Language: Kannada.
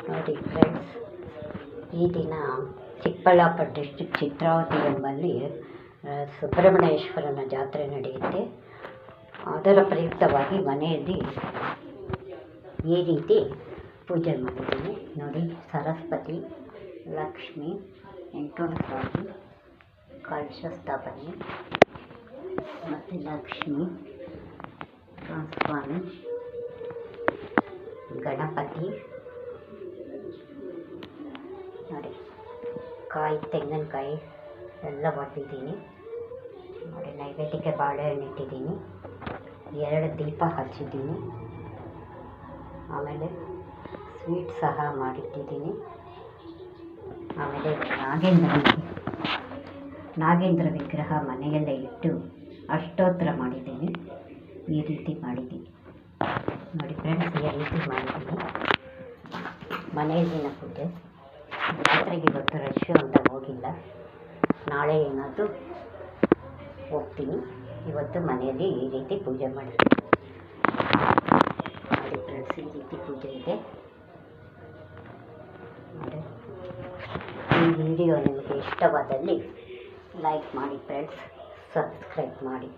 ನೋಡಿ ಫ್ರೆಂಡ್ಸ್, ಈ ದಿನ ಚಿಕ್ಕಬಳ್ಳಾಪುರ ಡಿಸ್ಟ್ರಿಕ್ಟ್ ಚಿತ್ರಾವತಿ ಎಂಬಲ್ಲಿ ಸುಬ್ರಹ್ಮಣ್ಯೇಶ್ವರನ ಜಾತ್ರೆ ನಡೆಯುತ್ತೆ. ಅದರ ಪ್ರಯುಕ್ತವಾಗಿ ಮನೆಯಲ್ಲಿ ಈ ರೀತಿ ಪೂಜೆ ಮಾಡಿದ್ದೀನಿ. ನೋಡಿ, ಸರಸ್ವತಿ, ಲಕ್ಷ್ಮಿ, ವೆಂಕಟಸ್ವಾಮಿ, ಕಲಶ ಸ್ಥಾಪನೆ ಮತ್ತು ಲಕ್ಷ್ಮಿ, ಸ್ವಾಮಿ, ಗಣಪತಿ. ನೋಡಿ, ತೆಂಗಿನಕಾಯಿ ಎಲ್ಲ ಒಡೆದಿದ್ದೀನಿ. ನೋಡಿ, ನೈವೇದ್ಯಕ್ಕೆ ಬಾಳೆಹಣ್ಣು ಇಟ್ಟಿದ್ದೀನಿ, 2 ದೀಪ ಹಚ್ಚಿದ್ದೀನಿ. ಆಮೇಲೆ ಸ್ವೀಟ್ ಸಹ ಮಾಡಿಟ್ಟಿದ್ದೀನಿ. ಆಮೇಲೆ ನಾಗೇಂದ್ರ ವಿಗ್ರಹ ಮನೆಯಲ್ಲೇ ಇಟ್ಟು ಅಷ್ಟೋತ್ತರ ಮಾಡಿದ್ದೀನಿ. ಈ ರೀತಿ ಮಾಡಿದ್ದೀನಿ. ನೋಡಿ ಫ್ರೆಂಡ್ಸ್, ಈ ರೀತಿ ಮಾಡಿದ್ದೀನಿ ಮನೆಯಲ್ಲಿನ ಪೂಜೆ. ಜಾತ್ರೆಗೆ ಇವತ್ತು ರಶ್ ಅಂತ ಹೋಗಿಲ್ಲ, ನಾಳೆ ಏನಾದರೂ ಹೋಗ್ತೀನಿ. ಇವತ್ತು ಮನೆಯಲ್ಲಿ ಈ ರೀತಿ ಪೂಜೆ ಮಾಡಿದ್ದೀನಿ. ನೋಡಿ ಫ್ರೆಂಡ್ಸ್, ಈ ರೀತಿ ಪೂಜೆ ಇದೆ. ನೋಡಿ, ಈ ವಿಡಿಯೋ ನಿಮಗೆ ಇಷ್ಟವಾದಲ್ಲಿ ಲೈಕ್ ಮಾಡಿ ಫ್ರೆಂಡ್ಸ್, ಸಬ್ಸ್ಕ್ರೈಬ್ ಮಾಡಿ.